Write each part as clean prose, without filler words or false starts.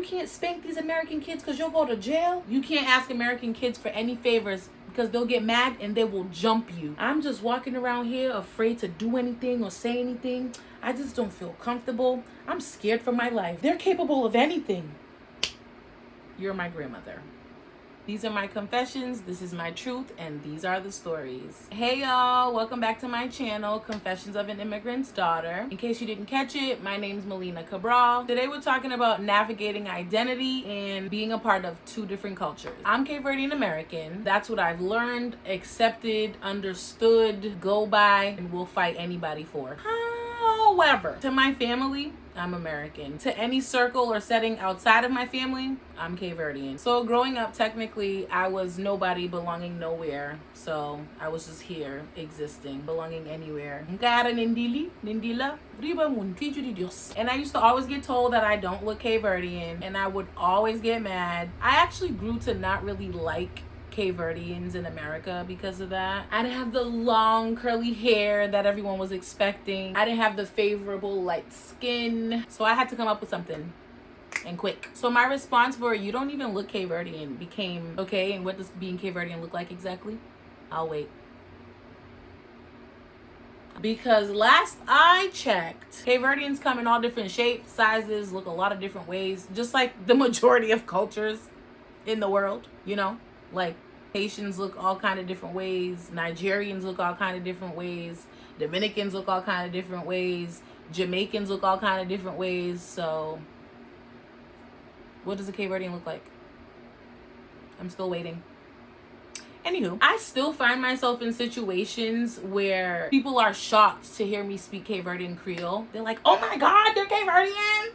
can't spank these American kids because you'll go to jail. You can't ask American kids for any favors because they'll get mad and they will jump you. I'm just walking around here afraid to do anything or say anything. I just don't feel comfortable. I'm scared for my life. They're capable of anything. You're my grandmother. These are my confessions, this is my truth, and these are the stories. Hey y'all, welcome back to my channel, Confessions of an Immigrant's Daughter. In case you didn't catch it, my name's Melina Cabral. Today we're talking about navigating identity and being a part of two different cultures. I'm Cape Verdean American. That's what I've learned, accepted, understood, go by, and will fight anybody for. However, to my family, I'm American. To any circle or setting outside of my family, I'm Cape Verdean. So growing up, technically, I was nobody belonging nowhere. So I was just here, existing, belonging anywhere. And I used to always get told that I don't look Cape Verdean, and I would always get mad. I actually grew to not really like Cape Verdeans in America because of that. I didn't have the long curly hair that everyone was expecting. I didn't have the favorable light skin. So I had to come up with something, and quick. So my response for "you don't even look Cape Verdean" became, okay, and what does being Cape Verdean look like exactly? I'll wait. Because last I checked, Cape Verdeans come in all different shapes, sizes, look a lot of different ways, just like the majority of cultures in the world, you know? Like Haitians look all kind of different ways, Nigerians look all kind of different ways, Dominicans look all kind of different ways, Jamaicans look all kind of different ways. So what does a Cape Verdean look like? I'm still waiting. Anywho, I still find myself in situations where people are shocked to hear me speak Cape Verdean Creole. They're like, oh my God, you're Cape Verdean?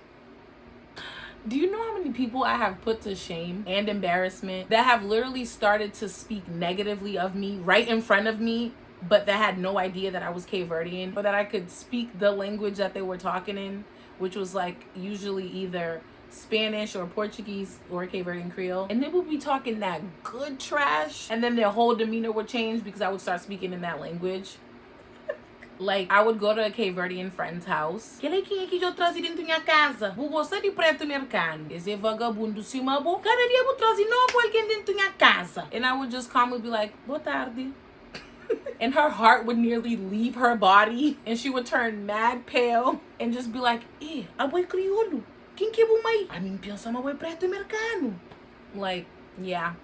Do you know how many people I have put to shame and embarrassment that have literally started to speak negatively of me right in front of me, but that had no idea that I was Cape Verdean or that I could speak the language that they were talking in, which was like usually either Spanish or Portuguese or Cape Verdean Creole. And they would be talking that good trash, and then their whole demeanor would change because I would start speaking in that language. Like, I would go to a Cape Verdean friend's house. Que quem é que eu trazi dentro minha casa? Vou gostar de preto americano. Esse vagabundo se mabo. Cada dia vou trazer novo alguém dentro minha casa. And I would just calmly be like, boa tarde. And her heart would nearly leave her body. And she would turn mad pale and just be like, aboy crioulo. Quem que é bom aí? A mim pensa aboy preto americano. Like, yeah,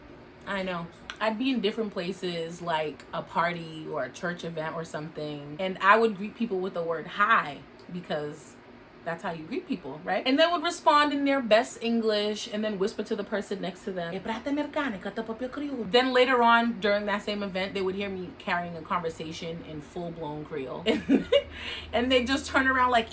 I know. I'd be in different places, like a party or a church event or something, and I would greet people with the word hi, because that's how you greet people, right? And then would respond in their best English and then whisper to the person next to them. Then later on, during that same event, they would hear me carrying a conversation in full-blown Creole. And they just turn around like,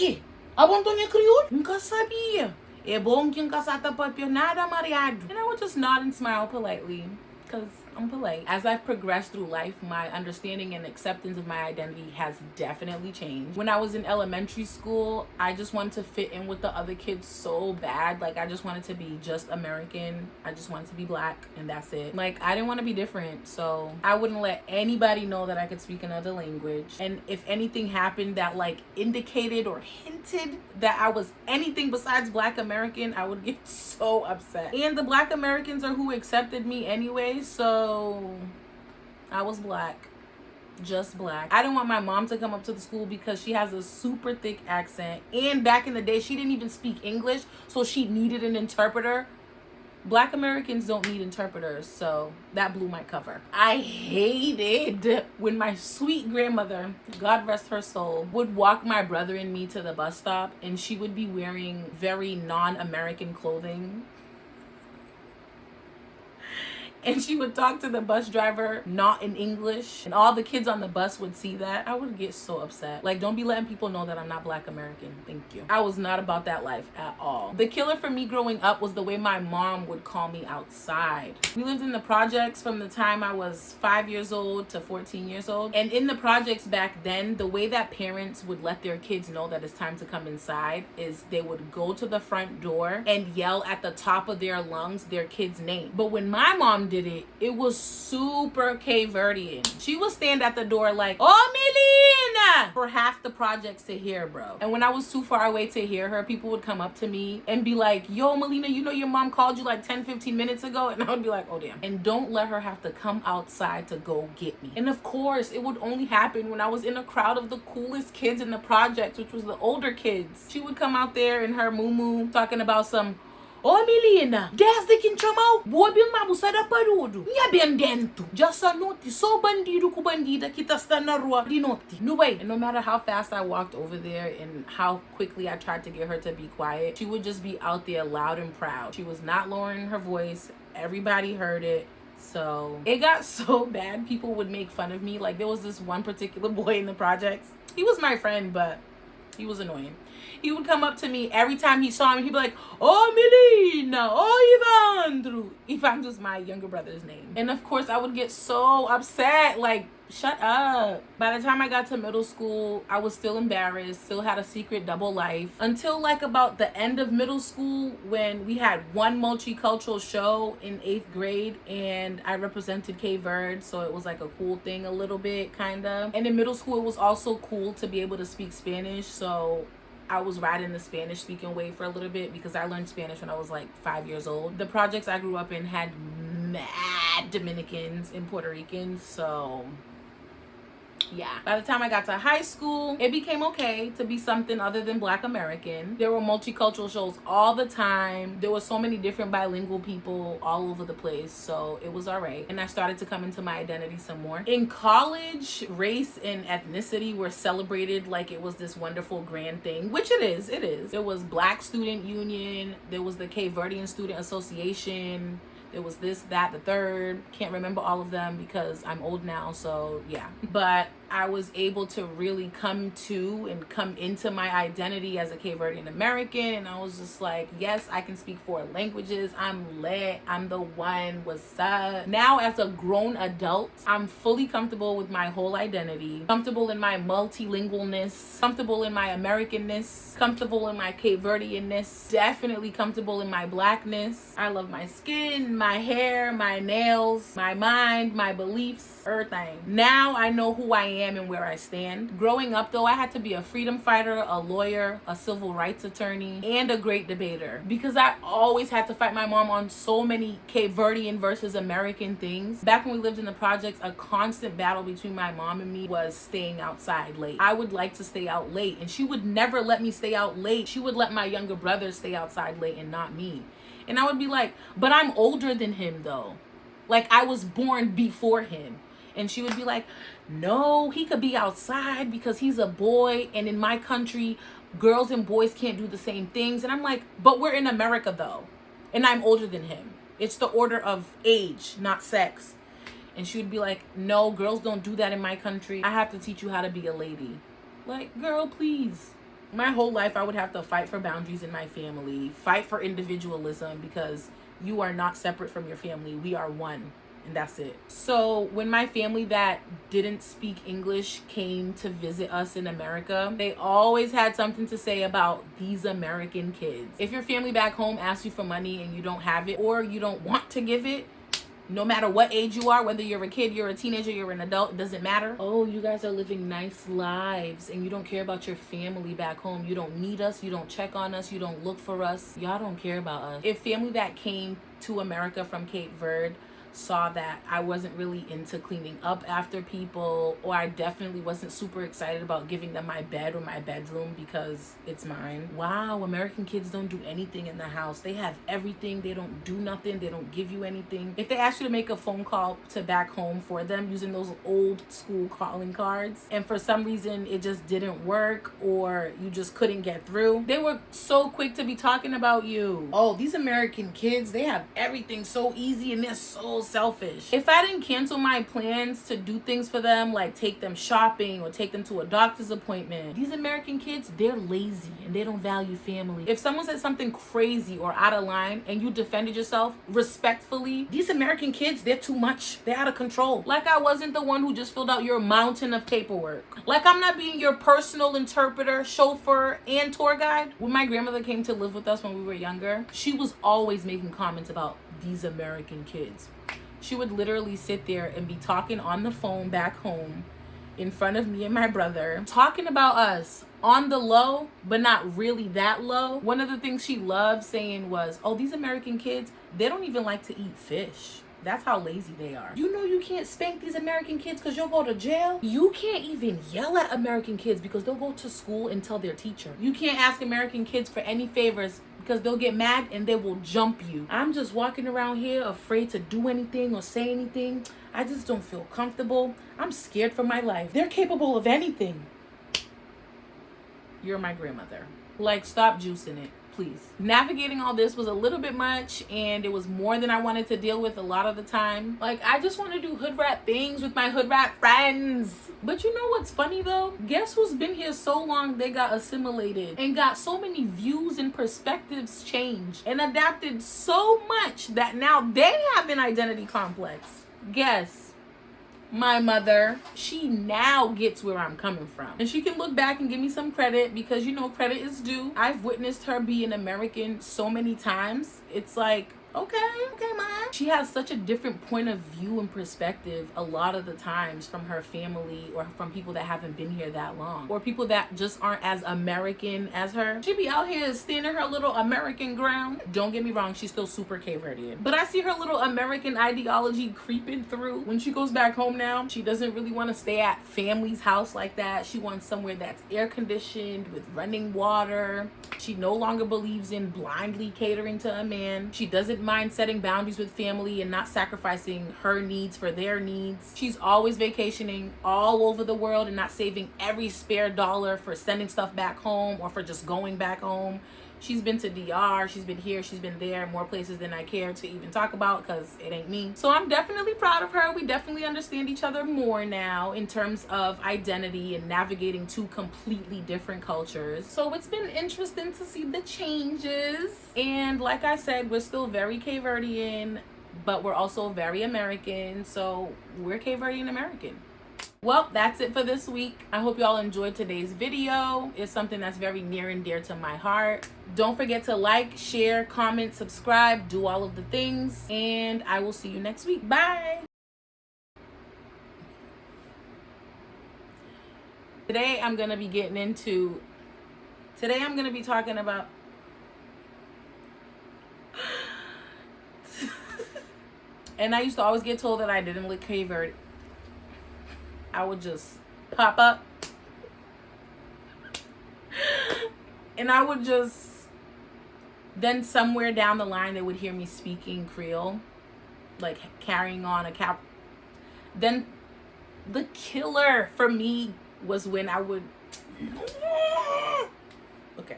abon to niya Creole? Nunca sabia. É bom que nunca sa tapapio nada mariado. And I would just nod and smile politely, because I'm polite. As I've progressed through life, my understanding and acceptance of my identity has definitely changed. When I was in elementary school, I just wanted to fit in with the other kids so bad. Like, I just wanted to be just American. I just wanted to be black, and that's it. Like, I didn't want to be different, so I wouldn't let anybody know that I could speak another language. And if anything happened that like indicated or hinted that I was anything besides Black American, I would get so upset. And the Black Americans are who accepted me anyway, so I was black, just black. I didn't want my mom to come up to the school because she has a super thick accent, and back in the day she didn't even speak English, so she needed an interpreter. Black Americans don't need interpreters, so that blew my cover. I hated when my sweet grandmother, God rest her soul, would walk my brother and me to the bus stop, and she would be wearing very non-American clothing. And she would talk to the bus driver not in English, and all the kids on the bus would see that. I would get so upset. Like, don't be letting people know that I'm not Black American. Thank you. I was not about that life at all. The killer for me growing up was the way my mom would call me outside. We lived in the projects from the time I was 5 years old to 14 years old. And in the projects back then, the way that parents would let their kids know that it's time to come inside is they would go to the front door and yell at the top of their lungs their kid's name. But when my mom did it, it was super Cape Verdean. She would stand at the door like, "Oh, for half the projects to hear, bro. And when I was too far away to hear her, people would come up to me and be like, yo, Melina, you know your mom called you like 10-15 minutes ago? And I would be like, oh damn. And don't let her have to come outside to go get me. And of course, it would only happen when I was in a crowd of the coolest kids in the projects, which was the older kids. She would come out there in her moo talking about some, oh, Melina, desde que chamou, boa bem mabusada parudo. Minha bem dentro. Just a note, so bandido com bandida que tá estando na rua de noite. No way. And no matter how fast I walked over there and how quickly I tried to get her to be quiet, she would just be out there loud and proud. She was not lowering her voice. Everybody heard it. So it got so bad, people would make fun of me. Like, there was this one particular boy in the projects. He was my friend, but he was annoying. He would come up to me every time he saw me. He'd be like, oh, Melina, oh, Ivandro. Ivandro's my younger brother's name. And of course, I would get so upset. Like, shut up. By the time I got to middle school, I was still embarrassed, still had a secret double life. Until like about the end of middle school, when we had one multicultural show in 8th grade and I represented Cape Verde, so it was like a cool thing a little bit, kind of. And in middle school, it was also cool to be able to speak Spanish, so I was riding the Spanish speaking wave for a little bit because I learned Spanish when I was like 5 years old. The projects I grew up in had mad Dominicans and Puerto Ricans, so yeah. By the time I got to high school, it became okay to be something other than Black American. There were multicultural shows all the time. There were so many different bilingual people all over the place, so it was all right. And I started to come into my identity some more. In college, race and ethnicity were celebrated like it was this wonderful grand thing, which it is. It is. There was Black Student Union. There was the Cape Verdean Student Association. There was this, that, the third. Can't remember all of them because I'm old now, so yeah. But I was able to really come to and come into my identity as a Cape Verdean American, and I was just like, yes, I can speak 4 languages. I'm lit. I'm the one. What's up? Now, as a grown adult, I'm fully comfortable with my whole identity, comfortable in my multilingualness, comfortable in my Americanness, comfortable in my Cape Verdeanness, definitely comfortable in my Blackness. I love my skin, my hair, my nails, my mind, my beliefs, everything. Now I know who I am and where I stand. Growing up though, I had to be a freedom fighter, a lawyer, a civil rights attorney, and a great debater because I always had to fight my mom on so many Cape Verdean versus American things. Back when we lived in the projects, a constant battle between my mom and me was staying outside late. I would like to stay out late and she would never let me stay out late. She would let my younger brother stay outside late and not me. And I would be like, but I'm older than him though. Like, I was born before him. And she would be like, no, he could be outside because he's a boy. And in my country, girls and boys can't do the same things. And I'm like, but we're in America though. And I'm older than him. It's the order of age, not sex. And she would be like, no, girls don't do that in my country. I have to teach you how to be a lady. Like, girl, please. My whole life, I would have to fight for boundaries in my family, fight for individualism because you are not separate from your family. We are one. And that's it. So when my family that didn't speak English came to visit us in America, they always had something to say about these American kids. If your family back home asks you for money and you don't have it or you don't want to give it, no matter what age you are, whether you're a kid, you're a teenager, you're an adult, it doesn't matter. Oh, you guys are living nice lives and you don't care about your family back home. You don't need us. You don't check on us. You don't look for us. Y'all don't care about us. If family that came to America from Cape Verde saw that I wasn't really into cleaning up after people, or I definitely wasn't super excited about giving them my bed or my bedroom because it's mine. Wow, American kids don't do anything in the house. They have everything. They don't do nothing. They don't give you anything. If they ask you to make a phone call to back home for them using those old school calling cards, and for some reason it just didn't work or you just couldn't get through, they were so quick to be talking about you. Oh, these American kids, they have everything so easy and they're so selfish. If I didn't cancel my plans to do things for them, like take them shopping or take them to a doctor's appointment, these American kids, they're lazy and they don't value family. If someone said something crazy or out of line and you defended yourself respectfully, these American kids, they're too much. They're out of control. Like I wasn't the one who just filled out your mountain of paperwork. Like I'm not being your personal interpreter, chauffeur, and tour guide. When my grandmother came to live with us when we were younger, she was always making comments about these American kids. She would literally sit there and be talking on the phone back home in front of me and my brother, talking about us on the low, but not really that low. One of the things she loved saying was, oh, these American kids, they don't even like to eat fish. That's how lazy they are. You know you can't spank these American kids because you'll go to jail. You can't even yell at American kids because they'll go to school and tell their teacher. You can't ask American kids for any favors because they'll get mad and they will jump you. I'm just walking around here afraid to do anything or say anything. I just don't feel comfortable. I'm scared for my life. They're capable of anything. You're my grandmother. Like, stop juicing it, please. Navigating all this was a little bit much, and it was more than I wanted to deal with a lot of the time. Like, I just want to do hood rat things with my hood rat friends. But you know what's funny though? Guess who's been here so long they got assimilated and got so many views and perspectives changed and adapted so much that now they have an identity complex. Guess. My mother. She now gets where I'm coming from, and she can look back and give me some credit because, you know, credit is due. I've witnessed her be an American so many times. It's like, okay, ma. She has such a different point of view and perspective a lot of the times from her family or from people that haven't been here that long or people that just aren't as American as her. She be out here standing her little American ground. Don't get me wrong, she's still super Cape Verdean, but I see her little American ideology creeping through. When she goes back home now, she doesn't really want to stay at family's house like that. She wants somewhere that's air conditioned with running water. She no longer believes in blindly catering to a man. She doesn't mind setting boundaries with family and not sacrificing her needs for their needs. She's always vacationing all over the world and not saving every spare dollar for sending stuff back home or for just going back home. She's been to DR, she's been here, she's been there, more places than I care to even talk about because it ain't me. So I'm definitely proud of her. We definitely understand each other more now in terms of identity and navigating two completely different cultures. So it's been interesting to see the changes. And like I said, we're still very Cape Verdean, but we're also very American. So we're Cape Verdean American. Well, that's it for this week. I hope y'all enjoyed today's video. It's something that's very near and dear to my heart. Don't forget to like, share, comment, subscribe, do all of the things, and I will see you next week. Bye. Today I'm going to be talking about and I used to always get told that I didn't look Cape Verde. I would just pop up and I would just, then somewhere down the line they would hear me speaking Creole, like carrying on a cap. Then the killer for me was when I would okay,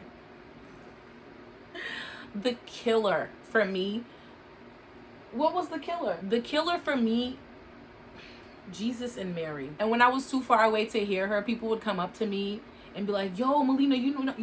the killer for me, what was the killer? The killer for me, Jesus and Mary. And when I was too far away to hear her, people would come up to me and be like, yo, Melina, you know,